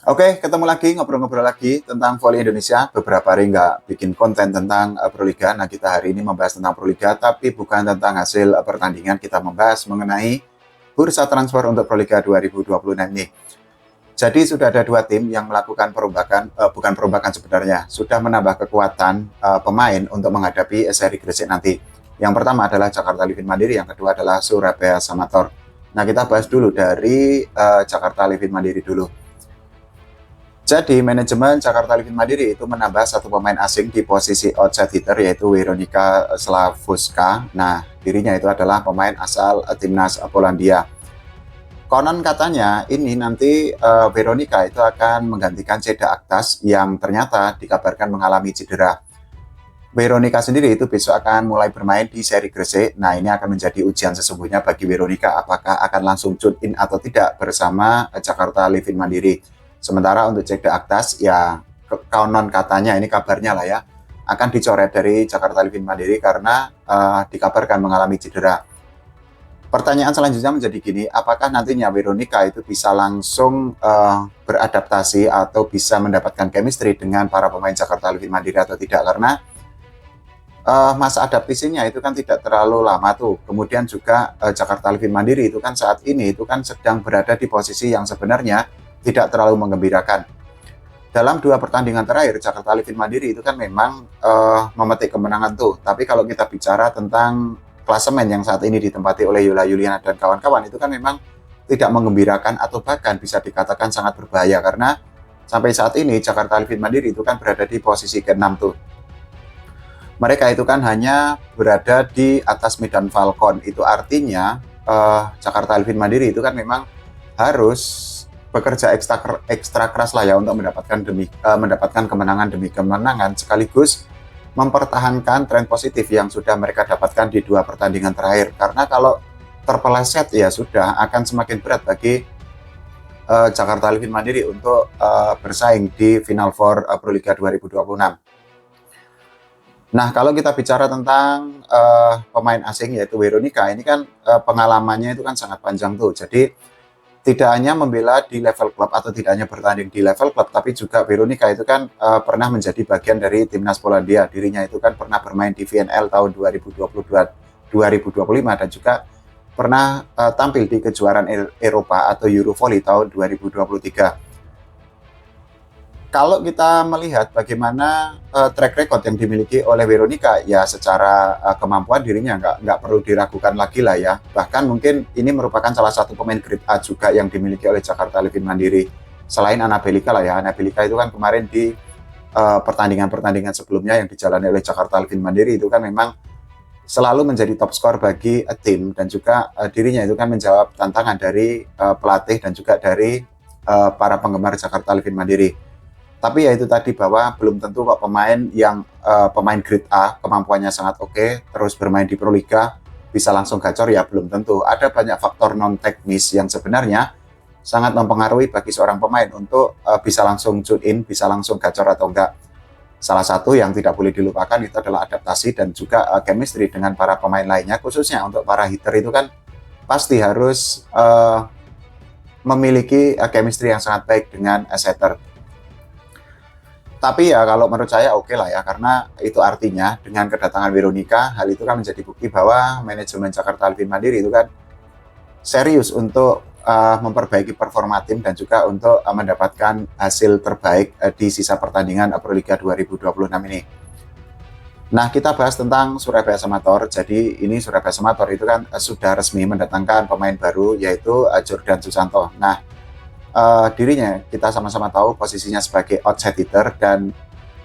Oke, ketemu lagi, ngobrol-ngobrol lagi tentang voli Indonesia. Beberapa hari nggak bikin konten tentang Proliga. Nah, kita hari ini membahas tentang Proliga, tapi bukan tentang hasil pertandingan. Kita membahas mengenai bursa transfer untuk Proliga 2026 ini. Jadi sudah ada dua tim yang melakukan perombakan, bukan perombakan sebenarnya, sudah menambah kekuatan pemain untuk menghadapi seri Gresik nanti. Yang pertama adalah Jakarta Livin Mandiri, yang kedua adalah Surabaya Samator. Nah, kita bahas dulu dari Jakarta Livin Mandiri dulu. Jadi, manajemen Jakarta Livin Mandiri itu menambah satu pemain asing di posisi outside hitter, yaitu Weronika Slavuska. Nah, dirinya itu adalah pemain asal timnas Polandia. Konon katanya ini nanti Veronica itu akan menggantikan Ceda Aktas yang ternyata dikabarkan mengalami cedera. Veronica sendiri itu besok akan mulai bermain di seri Gresik. Nah, ini akan menjadi ujian sesungguhnya bagi Veronica apakah akan langsung tune in atau tidak bersama Jakarta Livin Mandiri. Sementara untuk Ceda Aktas ya konon katanya ini kabarnya lah ya akan dicoret dari Jakarta Livin Mandiri karena dikabarkan mengalami cedera. Pertanyaan selanjutnya menjadi gini, apakah nantinya Veronica itu bisa langsung beradaptasi atau bisa mendapatkan chemistry dengan para pemain Jakarta Livin Mandiri atau tidak? Karena masa adaptasinya itu kan tidak terlalu lama tuh. Kemudian juga Jakarta Livin Mandiri itu kan saat ini itu kan sedang berada di posisi yang sebenarnya tidak terlalu menggembirakan. Dalam dua pertandingan terakhir, Jakarta Livin Mandiri itu kan memang memetik kemenangan tuh. Tapi kalau kita bicara tentang klasemen yang saat ini ditempati oleh Yola Juliana dan kawan-kawan itu kan memang tidak menggembirakan atau bahkan bisa dikatakan sangat berbahaya karena sampai saat ini Jakarta Livin Mandiri itu kan berada di posisi ke-6 tuh. Mereka itu kan hanya berada di atas Medan Falcon. Itu artinya Jakarta Livin Mandiri itu kan memang harus bekerja ekstra keras lah ya untuk mendapatkan kemenangan demi kemenangan sekaligus mempertahankan tren positif yang sudah mereka dapatkan di dua pertandingan terakhir. Karena kalau terpeleset ya sudah akan semakin berat bagi Jakarta Livin Mandiri untuk bersaing di Final Four Proliga 2026. Nah, kalau kita bicara tentang pemain asing yaitu Veronica, ini kan pengalamannya itu kan sangat panjang tuh. Jadi tidak hanya membela di level klub atau tidak hanya bertanding di level klub, tapi juga Veronica itu kan pernah menjadi bagian dari timnas Polandia. Dirinya itu kan pernah bermain di VNL tahun 2022-2025 dan juga pernah tampil di kejuaraan Eropa atau Eurovolley tahun 2023. Kalau kita melihat bagaimana track record yang dimiliki oleh Veronica, ya secara kemampuan dirinya nggak perlu diragukan lagi lah ya. Bahkan mungkin ini merupakan salah satu pemain grade A juga yang dimiliki oleh Jakarta Livin Mandiri. Selain Anabelika lah ya, Anabelika itu kan kemarin di pertandingan-pertandingan sebelumnya yang dijalani oleh Jakarta Livin Mandiri itu kan memang selalu menjadi top skor bagi tim dan juga dirinya itu kan menjawab tantangan dari pelatih dan juga dari para penggemar Jakarta Livin Mandiri. Tapi ya itu tadi bahwa belum tentu kok pemain grade A kemampuannya sangat oke, terus bermain di Proliga bisa langsung gacor ya belum tentu. Ada banyak faktor non teknis yang sebenarnya sangat mempengaruhi bagi seorang pemain untuk bisa langsung tune in, bisa langsung gacor atau enggak. Salah satu yang tidak boleh dilupakan itu adalah adaptasi dan juga chemistry dengan para pemain lainnya, khususnya untuk para hitter itu kan pasti harus memiliki chemistry yang sangat baik dengan setter. Tapi ya kalau menurut saya oke lah ya, karena itu artinya dengan kedatangan Veronica, hal itu kan menjadi bukti bahwa manajemen Jakarta Livin Mandiri itu kan serius untuk memperbaiki performa tim dan juga untuk mendapatkan hasil terbaik di sisa pertandingan Proliga 2026 ini. Nah, kita bahas tentang Surabaya Samator. Jadi ini Surabaya Samator itu kan sudah resmi mendatangkan pemain baru yaitu Jordan Susanto. Nah, dirinya kita sama-sama tahu posisinya sebagai outside hitter dan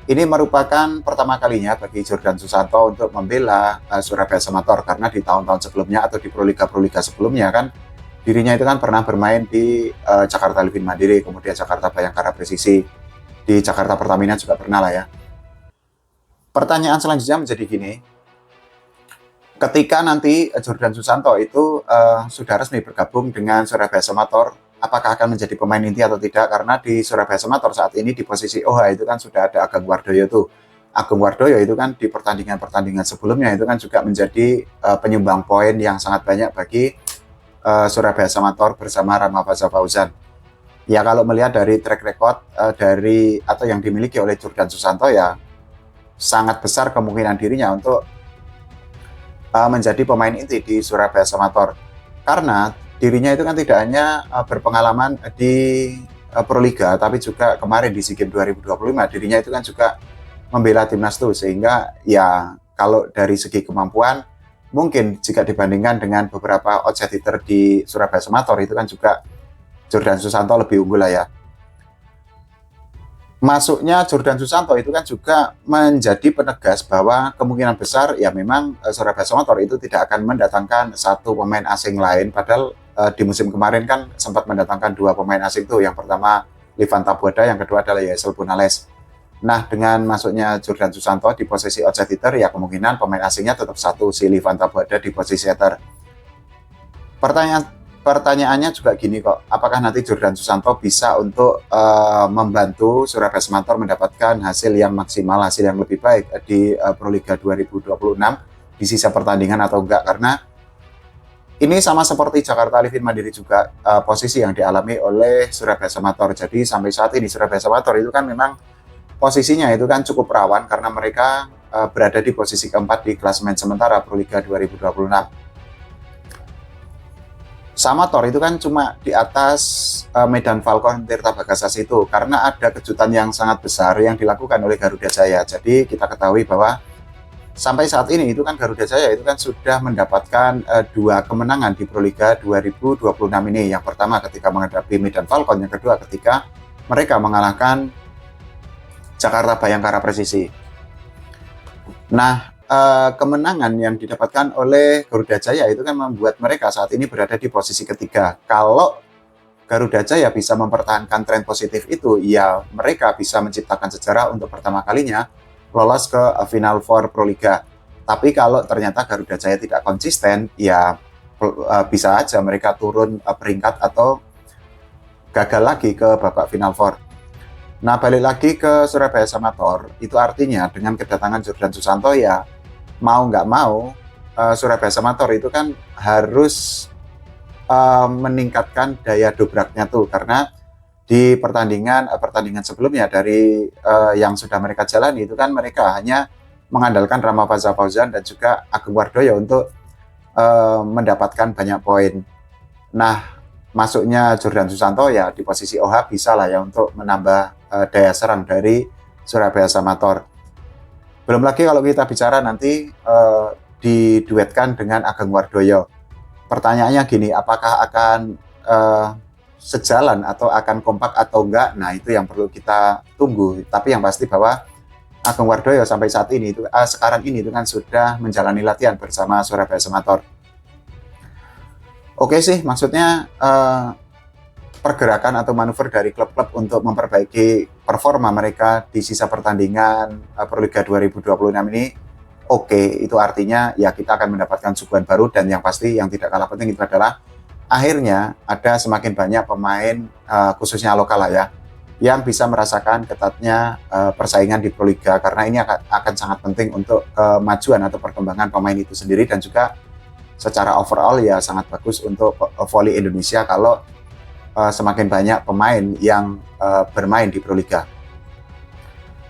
ini merupakan pertama kalinya bagi Jordan Susanto untuk membela Surabaya Samator karena di tahun-tahun sebelumnya atau di Proliga sebelumnya kan dirinya itu kan pernah bermain di Jakarta Livin Mandiri, kemudian Jakarta Bayangkara Presisi, di Jakarta Pertamina juga pernah lah ya. Pertanyaan selanjutnya menjadi gini, ketika nanti Jordan Susanto itu sudah resmi bergabung dengan Surabaya Samator, apakah akan menjadi pemain inti atau tidak? Karena di Surabaya Samator saat ini di posisi OH itu kan sudah ada Ageng Wardoyo tuh. Ageng Wardoyo itu kan di pertandingan-pertandingan sebelumnya itu kan juga menjadi penyumbang poin yang sangat banyak bagi Surabaya Samator bersama Rama Faza Fauzan. Ya kalau melihat dari track record dari atau yang dimiliki oleh Jordan Susanto, ya sangat besar kemungkinan dirinya untuk menjadi pemain inti di Surabaya Samator. Karena dirinya itu kan tidak hanya berpengalaman di Proliga, tapi juga kemarin di SEA Games 2025 dirinya itu kan juga membela timnas tuh, sehingga ya kalau dari segi kemampuan mungkin jika dibandingkan dengan beberapa outside hitter di Surabaya Samator itu kan juga Jordan Susanto lebih unggul lah ya. Masuknya Jordan Susanto itu kan juga menjadi penegas bahwa kemungkinan besar ya memang Surabaya Samator itu tidak akan mendatangkan satu pemain asing lain, padahal di musim kemarin kan sempat mendatangkan dua pemain asing tuh, yang pertama Livan Tabuada, yang kedua adalah Yesel Bunales. Nah, dengan masuknya Jordan Susanto di posisi outside hitter, ya kemungkinan pemain asingnya tetap satu, si Livan Tabuada di posisi hitter. Pertanyaannya juga gini kok, apakah nanti Jordan Susanto bisa untuk membantu Surabaya Samator mendapatkan hasil yang maksimal, hasil yang lebih baik di Proliga 2026 di sisa pertandingan atau enggak? Karena ini sama seperti Jakarta Livin Mandiri juga, posisi yang dialami oleh Surabaya Samator. Jadi sampai saat ini Surabaya Samator itu kan memang posisinya itu kan cukup rawan karena mereka berada di posisi keempat di klasemen sementara Proliga 2026. Samator itu kan cuma di atas Medan Falcon Tirta Bagasas itu karena ada kejutan yang sangat besar yang dilakukan oleh Garuda Jaya. Jadi kita ketahui bahwa sampai saat ini itu kan Garuda Jaya itu kan sudah mendapatkan dua kemenangan di Proliga 2026 ini. Yang pertama ketika menghadapi Medan Falcon, yang kedua ketika mereka mengalahkan Jakarta Bayangkara Presisi. Nah, kemenangan yang didapatkan oleh Garuda Jaya itu kan membuat mereka saat ini berada di posisi ketiga. Kalau Garuda Jaya bisa mempertahankan tren positif itu, ya mereka bisa menciptakan sejarah untuk pertama kalinya lolos ke Final Four Proliga. Tapi kalau ternyata Garuda Jaya tidak konsisten, ya bisa aja mereka turun peringkat atau gagal lagi ke babak Final Four. Nah, balik lagi ke Surabaya Samator, itu artinya dengan kedatangan Jordan Susanto, ya mau nggak mau Surabaya Samator itu kan harus meningkatkan daya dobraknya tuh, karena di pertandingan sebelumnya dari yang sudah mereka jalani itu kan mereka hanya mengandalkan Rama Fauzan dan juga Ageng Wardoyo untuk mendapatkan banyak poin. Nah, masuknya Jordan Susanto ya di posisi OH bisa lah ya untuk menambah daya serang dari Surabaya Samator. Belum lagi kalau kita bicara nanti diduetkan dengan Ageng Wardoyo. Pertanyaannya gini, apakah akan sejalan atau akan kompak atau enggak? Nah, itu yang perlu kita tunggu. Tapi yang pasti bahwa Ageng Wardoyo sampai saat ini itu sekarang ini itu kan sudah menjalani latihan bersama Surabaya Samator. Oke sih, maksudnya pergerakan atau manuver dari klub-klub untuk memperbaiki performa mereka di sisa pertandingan Proliga 2026 ini oke. Itu artinya ya kita akan mendapatkan suguhan baru, dan yang pasti yang tidak kalah penting itu adalah akhirnya ada semakin banyak pemain khususnya lokal lah ya yang bisa merasakan ketatnya persaingan di Proliga, karena ini akan sangat penting untuk kemajuan atau perkembangan pemain itu sendiri, dan juga secara overall ya sangat bagus untuk voli Indonesia kalau semakin banyak pemain yang bermain di Proliga.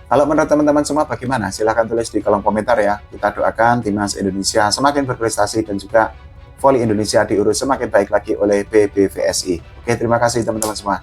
Kalau menurut teman-teman semua bagaimana? Silahkan tulis di kolom komentar ya. Kita doakan timnas Indonesia semakin berprestasi dan juga voli Indonesia diurus semakin baik lagi oleh PBVSI. Oke, terima kasih teman-teman semua.